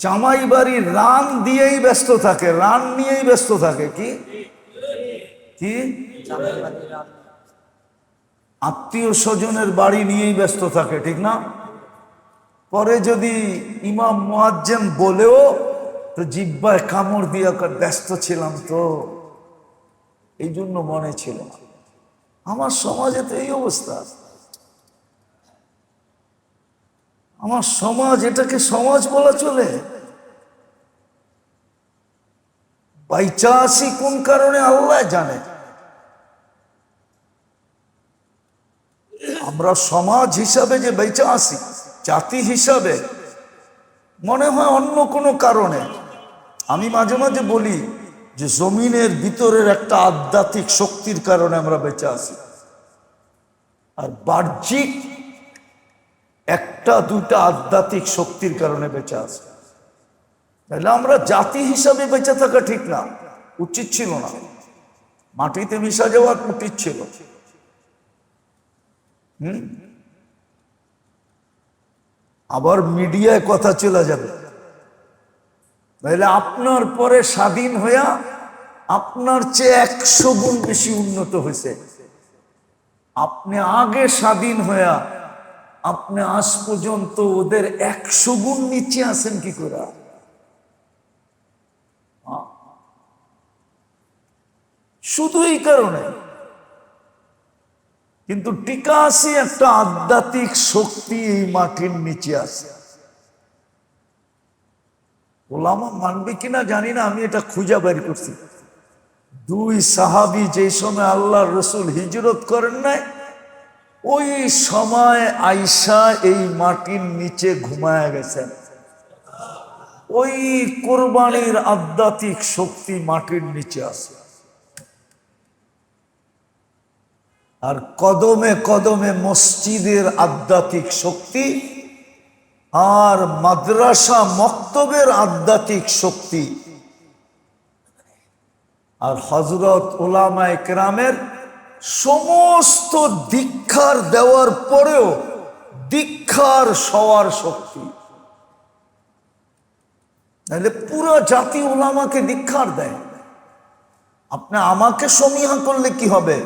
জামাই বাড়ির রান দিয়েই ব্যস্ত থাকে, রান নিয়েই ব্যস্ত থাকে। কি কি আত্মীয় স্বজনের বাড়ি নিয়েই ব্যস্ত থাকে, ঠিক না? পরে যদি ইমাম মুয়াজ্জিন বলেও তো জিহ্বায় কামড় দিয়ে ব্যস্ত ছিলাম তো, এই জন্য মনে ছিল না। আমার সমাজে তো এই অবস্থা। আমার সমাজ, এটাকে সমাজ বলা চলে? বাইচা আছি কোন কারণে আল্লাহ জানে। আমরা সমাজ হিসাবে যে বেঁচে আছি, জাতি হিসাবে মনে হয় অন্য কোনো কারণে। আমি মাঝে মাঝে বলি যে জমিনের ভিতরের একটা আধ্যাত্মিক শক্তির কারণে আমরা বেঁচে আছি, আর বাহ্যিক একটা দুটা আধ্যাত্মিক শক্তির কারণে বেঁচে আছি। তাহলে আমরা জাতি হিসাবে বেঁচে থাকা ঠিক না, উচিত ছিল না। মাটিতে মিশা যাওয়া উচিত ছিল। আবার মিডিয়ায় কথা চলে যাবে, তাহলে আপনার পরে স্বাধীন হইয়া আপনার চেয়ে 100 গুণ বেশি উন্নত হয়েছে। আপনি আগে স্বাধীন হইয়া আপনি আজ পর্যন্ত ওদের 100 গুণ নিচে আছেন কি করে? শুধু এই কারণে। কিন্তু টিকা আছে একটা আধ্যাত্মিক শক্তি এই মাটির নিচে আছে। ওলামা মানবে কিনা জানি না, আমি এটা খুঁজে বের করছি। 2 সাহাবী যেই সময় আল্লাহর রাসূল হিজরত করেন নাই, ওই সময় আয়েশা এই মাটির নিচে ঘুমায় গেছেন। ওই কোরবানির আধ্যাত্মিক শক্তি মাটির নিচে আছে। আর কদমে কদমে মসজিদের আধ্যাত্মিক শক্তি আর মাদ্রাসা মক্তবের আধ্যাত্মিক শক্তি আর হযরত উলামায়ে কেরামের সমস্ত দীক্ষার দেওয়ার পরেও দীক্ষার সওয়ার শক্তি। নাহলে পুরো জাতি উলামাকে দীক্ষার দেয়। আপনি আমাকে সমীহা করলে কি হবে?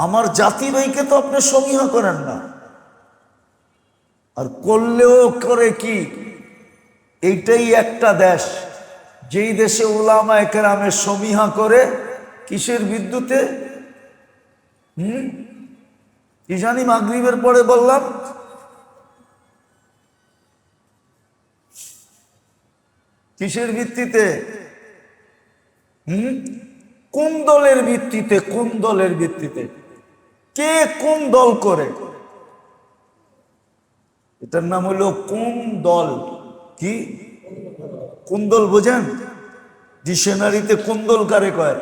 আমার জাতি ভাইকে তো আপনি সমীহা করেন না। আর করলেও করে কি? এইটাই একটা দেশ যেই দেশে উলামায়ে কেরামের সমীহা করে কিসের বিদ্যুতে? কি জানি মাগরিবের পরে বললাম, কিসের ভিত্তিতে? কোন দলের ভিত্তিতে? কোন দলের ভিত্তিতে? কে কোন দল করে? এটার নাম হলো কোন দল। কি কোন দল বোঝেন? ডিকশনারিতে কোন দল কারে কয়?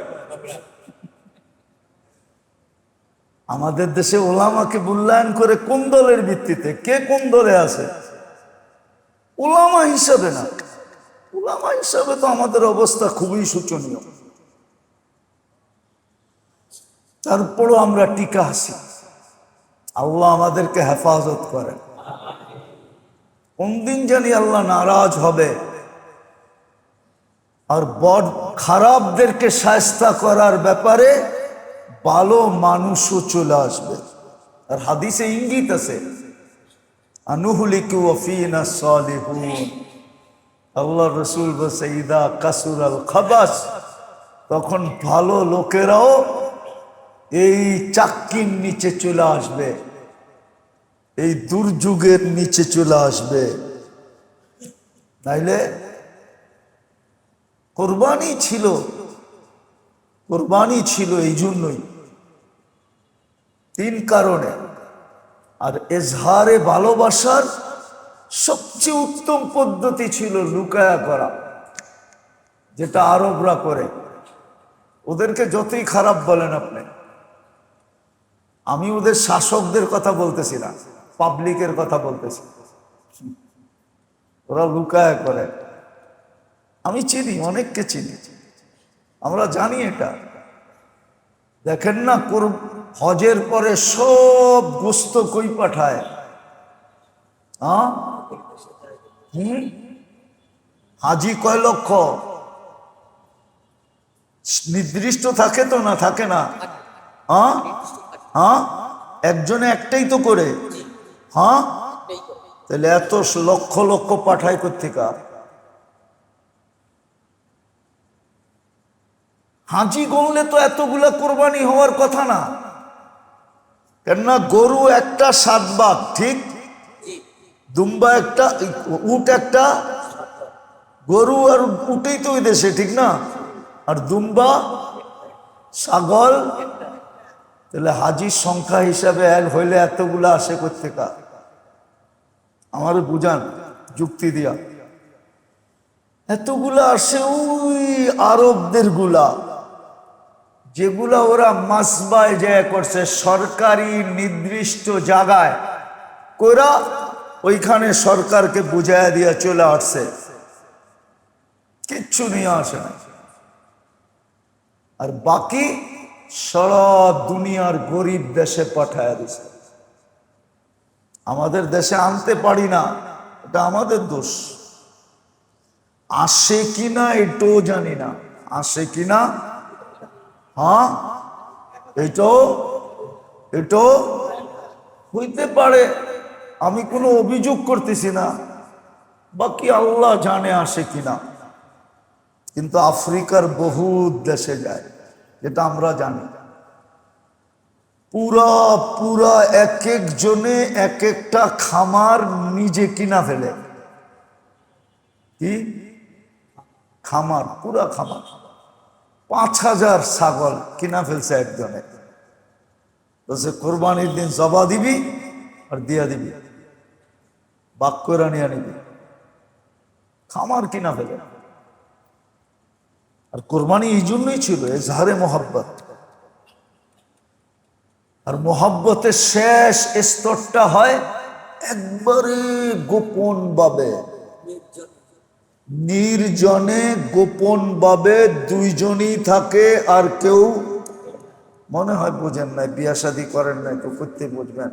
আমাদের দেশে ওলামাকে মূল্যায়ন করে কোন দলের ভিত্তিতে? কে কোন দলে আছে? ওলামা হিসাবে না। ওলামা হিসাবে তো আমাদের অবস্থা খুবই শোচনীয়। তারপরও আমরা টিকা আছি। আল্লাহ আমাদেরকে হেফাজত করেন। কোন দিন জানি আল্লাহ নারাজ হবে আর বড় খারাপদেরকে শায়েস্তা করার ব্যাপারে ভালো মানুষও চলে আসবে। আর হাদিসে ইঙ্গিত আছে, আনুহলিকু ওয়া ফিনা সালিহুন। আল্লাহ রসুল বলছে, ইদা কাসুরাল খাবাস, তখন ভালো লোকেরাও এই চাক্কির নিচে চলে আসবে, এই দুর্যোগের নিচে চলে আসবে। তাইলে কোরবানি ছিল, কোরবানি ছিল এই জন্যই, তিন কারণে। আর এজহারে ভালোবাসার সবচেয়ে উত্তম পদ্ধতি ছিল লুকায়া করা, যেটা আরবরা করে। ওদেরকে যতই খারাপ বলেন আপনি, আমি ওদের শাসকদের কথা বলতেছি না, পাবলিকের কথা বলতেছি। ওরা লুকায়া করে। আমি চিনি, অনেককে চিনি, আমরা জানি এটা। দেখেন না, হজের পরে সব গোস্ত কই পাঠায়? হাজি কয় লক্ষ? নির্দিষ্ট থাকে তো না থাকে না? একজনে একটাই তো করে। তাহলে এত লক্ষ লক্ষ পাঠায় কোত্থেকে? হাজি গণলে তো এতগুলা কোরবানি হওয়ার কথা না। কেননা গরু একটা 7 ভাগ, ঠিক? দুম্বা একটা, উট একটা, গরু আর উটেই তো ওই দেশে, ঠিক না? আর দুম্বা, ছাগল। তাহলে হাজির সংখ্যা হিসাবে এক হইলে এতগুলা আসে কোত্থেকে? আমার বুঝান যুক্তি দিয়া। এতগুলা আসে ওই আরবদের গুলা, যেগুলা ওরা মাসবায় যায় করছে, সরকারি নির্দিষ্ট জায়গায় কইরা ওইখানে সরকারকে বুঝাইয়া দিয়া চলে আসছে, কিচ্ছু নিয়ে আসে না। আর বাকি সারা দুনিয়ার গরিব দেশে পাঠায় দিছে। আমাদের দেশে আনতে পারি না, এটা আমাদের দোষ। আসে কিনা এটাও জানি না, আসে কিনা। এটাও হইতে পারে, আমি কোনো অভিযোগ করতেছি না, বাকি আল্লাহ জানে আসে কিনা। কিন্তু আফ্রিকার বহু দেশে যায়, যেটা আমরা জানি। পুরা পুরা এক এক জনে এক একটা খামার নিজে কিনা ফেলে। কি খামার? পুরা খামার, 5000 ছাগল কিনা ফেলছে একজনে। বলছে কোরবানির দিন জবা দিবি আর দিয়া দিবি, বাক করে নিয়ে নিবি, খামার কিনা ফেলে। আর কোরবানি এই জন্যই ছিল এজহারে মোহাব্বত। আর মোহাব্বতের শেষ স্তরটা হয় একবারে গোপন ভাবে, নির্জনে গোপন ভাবে দুইজনই থাকে, আর কেউ মনে হয় বোঝেন নাই, বিয়া শাদী করেন নাই তো করতে বুঝবেন,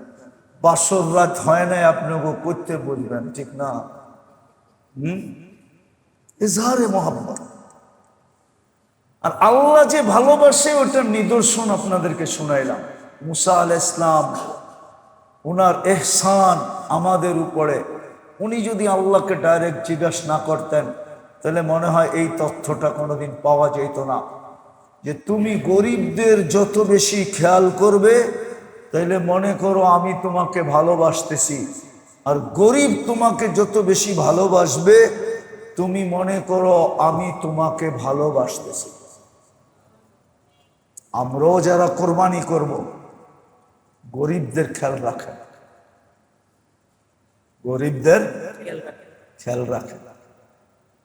বাসর রাত হয় নাই আপনাকে করতে বুঝবেন, ঠিক না? ইজহারে মোহাব্বত। আর আল্লাহ যে ভালোবাসে ওটার নিদর্শন আপনাদেরকে শুনাইলাম। মুসা আলাইহিস সালাম উনার এহসান আমাদের উপরে, উনি যদি আল্লাহকে ডাইরেক্ট জিজ্ঞাসা না করতেন তাহলে মনে হয় এই তথ্যটা কোনোদিন পাওয়া যেত না, যে তুমি গরিবদের যত বেশি খেয়াল করবে তাইলে মনে করো আমি তোমাকে ভালোবাসতেছি, আর গরিব তোমাকে যত বেশি ভালোবাসবে তুমি মনে করো আমি তোমাকে ভালোবাসতেছি। আমরাও যারা কোরবানি করব গরিবদের খেয়াল রাখেন, গরিবদের খেয়াল রাখেন,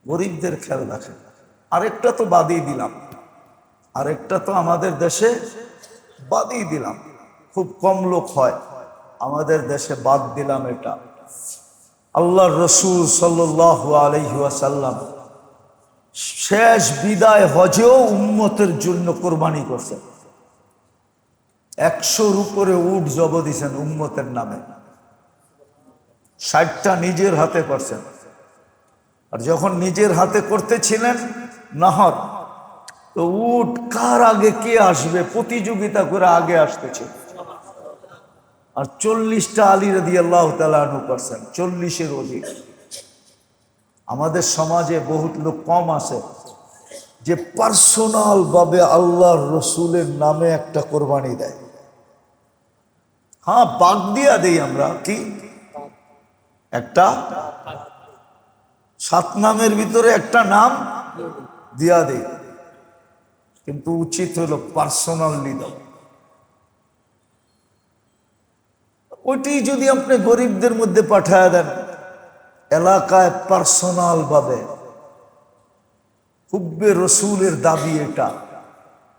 গরিবদের খেয়াল রাখেন। আরেকটা তো বাদই দিলাম, আরেকটা তো আমাদের দেশে বাদই দিলাম, খুব কম লোক হয় আমাদের দেশে, বাদ দিলাম এটা। আল্লাহর রসুল সাল্লাল্লাহু আলাইহি ওয়াসাল্লাম শেষ বিদায় হজেও উম্মতের জন্য কোরবানি করছেন। 100-র উপরে উট জব দিয়েছেন উম্মতের নামে, 60টা নিজের হাতে করছেন। আর যখন নিজের হাতে করতেছিলেন নাহর, তো উট কার আগে কে আসবে প্রতিযোগিতা করে আগে আসতেছে। আর 40টা আলী রাদিয়াল্লাহু তাআলা আনহু করছেন, 40-এর অধিক। আমাদের সমাজে বহুত লোক কম আছে যে পার্সোনাল ভাবে আল্লাহর রসুলের নামে একটা কোরবানি দেয়। হ্যাঁ, বাগ দিয়া দেই আমরা, কি একটা 7 নামের ভিতরে একটা নাম দিয়া দেই, কিন্তু উচিত হলো পার্সোনালি দাও। ওইটি যদি আপনি গরিবদের মধ্যে পাঠায় দেন এলাকায় পার্সোনাল ভাবে, হুব্বে রসুলের দাবি এটা,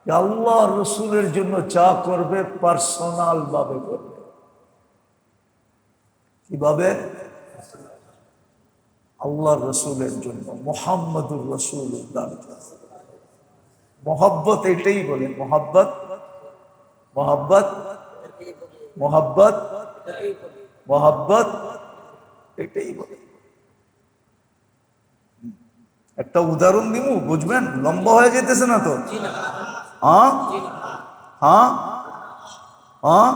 আল্লাহ রসুলের জন্য যা করবে পার্সোনাল ভাবে করবে। কিভাবে? আল্লাহ রসুলের জন্য, মুহাম্মদুর রাসূলুল্লাহ। মোহাব্বত এটাই বলে, মোহাব্বত, মোহাব্বত, মোহাব্বত, মোহাব্বত এটাই বলে। একটা উদাহরণ দিব, বুঝবেন, লম্বা হয়ে যেতেছে না তো? হ্যাঁ হ্যাঁ হ্যাঁ,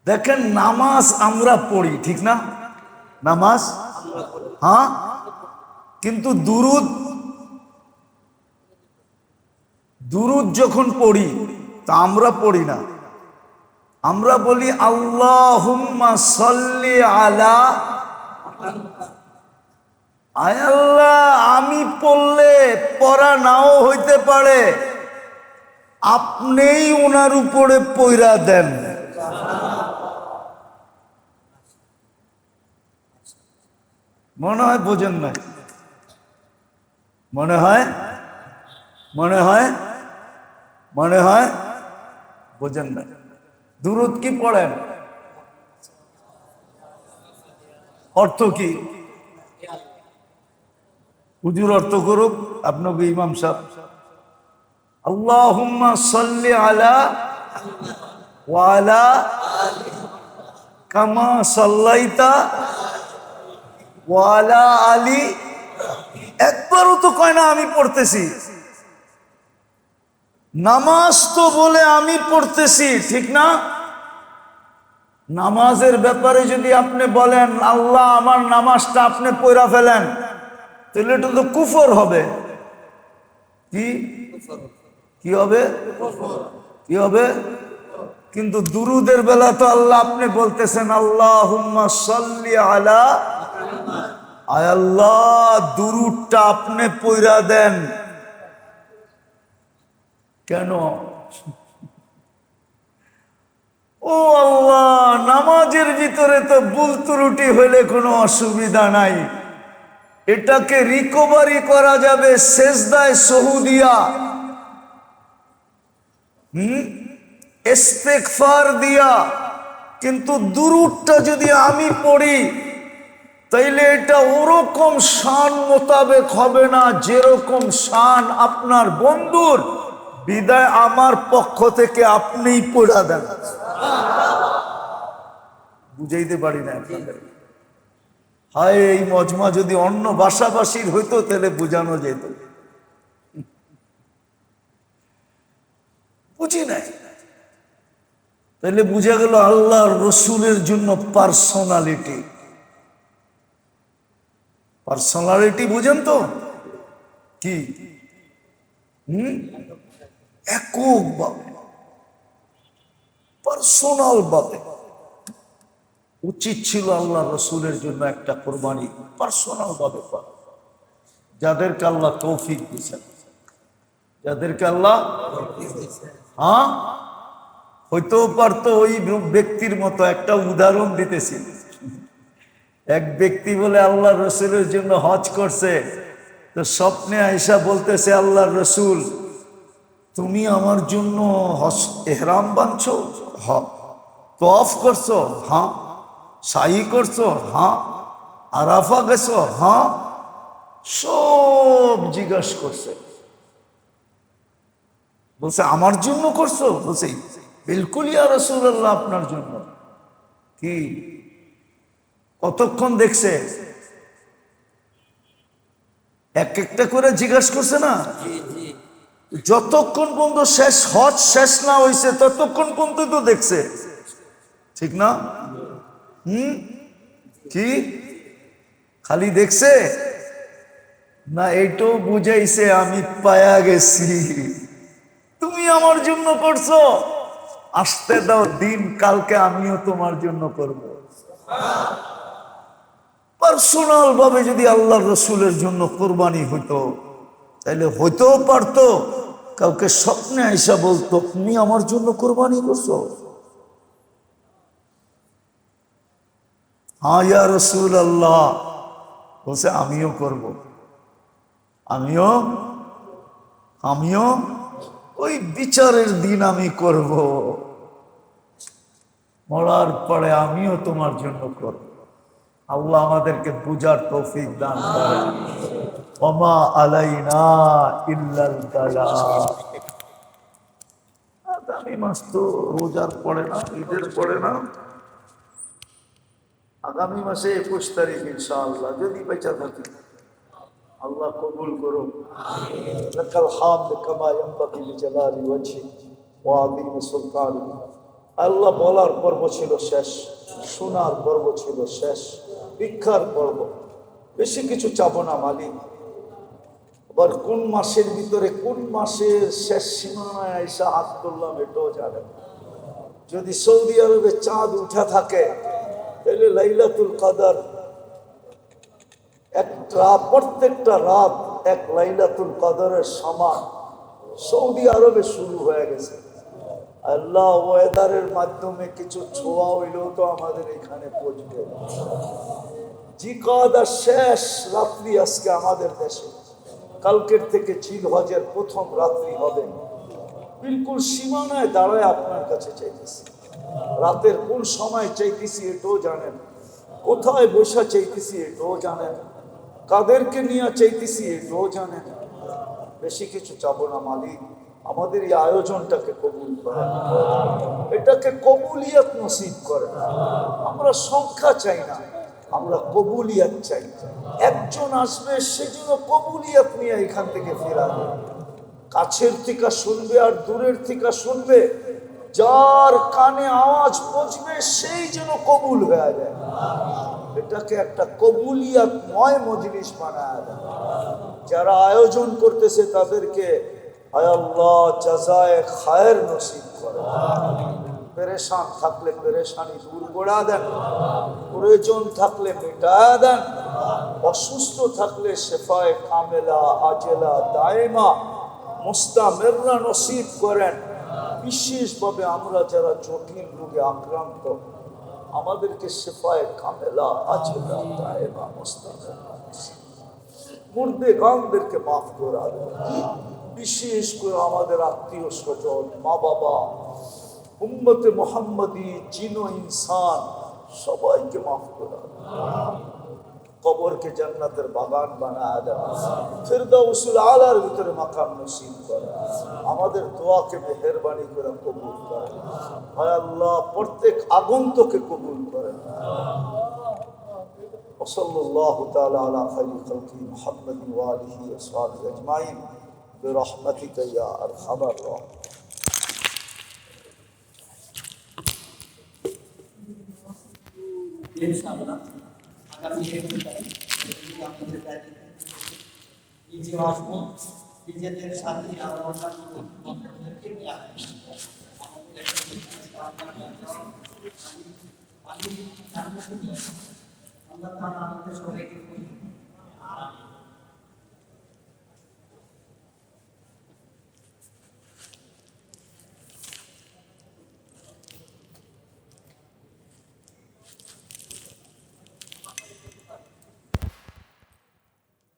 দেখেন নামাজ আমরা পড়ি, ঠিক না? নামাজ, হ্যাঁ, কিন্তু দুরুদ, দুরুদ যখন পড়ি তা আমরা পড়ি না, আমরা বলি আল্লাহুম্মা সাল্লি আলা। আয় আল্লাহ, আমি পড়লে পড়া নাও হইতে পারে, আপনিই ওনার উপরে পয়রা দেন। মনে হয় বোঝেন না, মনে হয়, মনে হয়, মনে হয় বোঝেন না। দুরূদ কি পড়েন? অর্থ কি? হুজুর অর্থ করুক, আপনাকে ইমাম সাহেব। আল্লাহুম্মা সাল্লি আলা ওয়া আলা কামা সাল্লাইতা ওয়া আলা আলি। একবারও তো কয় না আমি পড়তেছি। নামাজ তো বলে আমি পড়তেছি, ঠিক না? নামাজের ব্যাপারে যদি আপনি বলেন আল্লাহ আমার নামাজটা আপনি পড়া ফেলেন, তাহলে এটা তো কুফর হবে। কি কি হবে? কি হবে? কিন্তু দুরুদের বেলা তো আল্লাহ আপনি বলতেছেন আল্লাহুম্মা সাল্লি আলা, আয় আল্লাহ দুরুদটা আপনি পড়া দেন। কেন? ও আল্লাহ, নামাজের ভিতরে তো ভুল ত্রুটি হলে কোনো অসুবিধা নাই, এটাকে রিকভারি করা যাবে সেজদায় সহুদিয়া, ইস্তেগফার দিয়া। কিন্তু দুরূদটা যদি আমি পড়ি তাইলে এটা ওরকম শান মোতাবেক হবে না যেরকম শান আপনার বন্ধুর। বিদায় আমার পক্ষ থেকে আপনিই পড়া দেন। বুঝাইতে পারি না আপনাদের। হায়, এই মজমা যদি অন্য ভাষাভাষীর হইতো তাহলে বুঝানো যেত, বুঝি নাই। তাহলে বুঝা গেল আল্লাহর রসুলের জন্য পার্সোনালিটি। পার্সোনালিটি বুঝেন তো কি? একক ভাবে, পার্সোনাল ভাবে উচিত ছিল আল্লাহ রসুলের জন্য একটা কোরবানি পার্সোনাল ভাবে করা। যাদেরকে আল্লাহ তৌফিক দিয়েছেন, যাদেরকে আল্লাহ, হ্যাঁ, হইতেও পারতো ওই ব্যক্তির মতো। একটা উদাহরণ দিতেছি। এক ব্যক্তি বলে আল্লাহ রসুলের জন্য হজ করছে, তো স্বপ্নে আয়েশা বলতেছে, আল্লাহ রসুল তুমি আমার জন্য এহরাম বাঁধছো? হ্যাঁ। তওয়াফ করছো? হ্যাঁ। সাই করছো? হ্যাঁ। আরাফা গেছো? হ্যাঁ। সব জিজ্ঞাসা করছে। বলছে আমার জন্য করছো? বলছে বিলকুল ইয়া রাসূলুল্লাহ, আপনার জন্য। কি কতক্ষণ দেখছে? এক একটা করে জিজ্ঞাসা করছে না? যতক্ষণ পর্যন্ত শেষ হজ শেষ না হয়েছে ততক্ষণ পর্যন্ত তো দেখছে, ঠিক না? কি খালি দেখছে না, এইটাও বুঝাইছে আমি পায়া গেছি, তুমি আমার জন্য করছো, আসতে দাও দিন, কালকে আমিও তোমার জন্য করব। পার্সোনাল ভাবে যদি আল্লাহ রসুলের জন্য কোরবানি হইতো তাহলে হইতেও পারতো কাউকে স্বপ্নে আইসা বলতো তুমি আমার জন্য কোরবানি করছো? হ্যাঁ ইয়া রসুল আল্লাহ। বলছে আমিও করব, আমিও আমিও ওই বিচারের দিন আমি করব, মরার পরে আমিও তোমার জন্য করব। আল্লাহ আমাদেরকে বুঝার তৌফিক দান করেন। ওমা আলাইনা ইল্লাল বালাগ। আগামী মাস তো রোজার পড়ে না, ঈদের পড়ে না। আগামী মাসে 21 তারিখ ইনশাআল্লাহ, যদি বেঁচে থাকি। আল্লাহ কবুল করুন। লাকাল হামদ কামা ইয়ানবাগি লিজালালি ওয়াজহি ওয়া আযীমি সুলতানি। আল্লাহ বলার পর্ব ছিল শেষ, শোনার পর্ব ছিল শেষ, ভিক্ষার পর্ব। বেশি কিছু চাবো না মালিক। আবার কোন মাসের ভিতরে কোন মাসের শেষ সীমানায় আইসা হাত তুললাম এটাও জানেন। যদি সৌদি আরবে চাঁদ উঠা থাকে তাহলে লাইলাতুল কদর একটা, প্রত্যেকটা রাত এক লাইলাতুল কদরের সমান সৌদি আরবে শুরু হয়ে গেছে। আল্লাহ ওয়েদারের মাধ্যমে কিছু ছোঁয়া হইলেও তো আমাদের এখানে পৌঁছবে। জিকাদা শেষ রাত্রি আজকে আমাদের দেশে, কালকের থেকে জিল হজের প্রথম রাত্রি হবে। বিলকুল সীমানায় দাঁড়ায় আপনার কাছে চাইতেছি, রাতের কোন সময় চাইতেছি এটাও জানেন, কোথায় বসা চাইতেছি এটাও জানেন, কাদেরকে নিয়ে চাইতেছি এটাও জানেন। বেশি কিছু চাবো না মালিক, আমাদের এই আয়োজনটাকে কবুল করেন, এটাকে কবুলিয়াত নসিব করেন। আমরা সংখ্যা চাই না, আমরা কবুলিয়াত চাই। একজন আসবে সেজন্য কবুলিয়াত নিয়ে এখান থেকে ফেরাবে। কাছের থেকে শুনবে আর দূরের থেকে শুনবে, যার কানে আওয়াজ পৌঁছবে সেই যেন কবুল হয়ে যায়। এটাকে একটা কবুলিয়াতময় মজলিস বানায় দেয়। যারা আয়োজন করতেছে তাদেরকে আয় আল্লাহ জাযায়ে খায়ের নসিব করে। পেরেশান থাকলে পেরেশানি দূর করে দেন, প্রয়োজন থাকলে মেটায় দেন, অসুস্থ থাকলে শেফায়ে কামেলা আজেলা দায়েমা মুস্তামিররা নসিব করেন। বিশেষভাবে আমরা যারা জটিল রোগে আক্রান্ত, আমাদেরকে শেফায়ে কামেলা আজলা দায়েমা মুস্তাকিম মুর্দে গানদেরকে মাফ করা দেয়। বিশেষ করে আমাদের আত্মীয় স্বজন, মা বাবা, উম্মতে মুহাম্মদী, জিন ও ইনসান সবাইকে মাফ করা, কবরকে জান্নাতের বাগান বানায় দেয়, ফিরদাউসুল আলার ভিতরে মাকাম নসিব করে, আমাদের দোয়াকে মেহেরবানি করে কবুল করে। হায় আল্লাহ, প্রত্যেক আগন্তুককে কবুল করেন। ওয়াসাল্লাল্লাহু তাআলা আলা খায়রি খালকি মুহাম্মাদিন ওয়া আলিহি ওয়া সাহবিহি আজমাইন বিরহমাতিকা ইয়া আরহামার রাহিমিন। ইনশাআল্লাহ আগামী 1 তারিখ আমাদের দায়িত্ব নিজে আসবো, নিজেদের সাথে আমরা বন্ধুদেরকে নিয়ে আসবো। আমাদের সবাইকে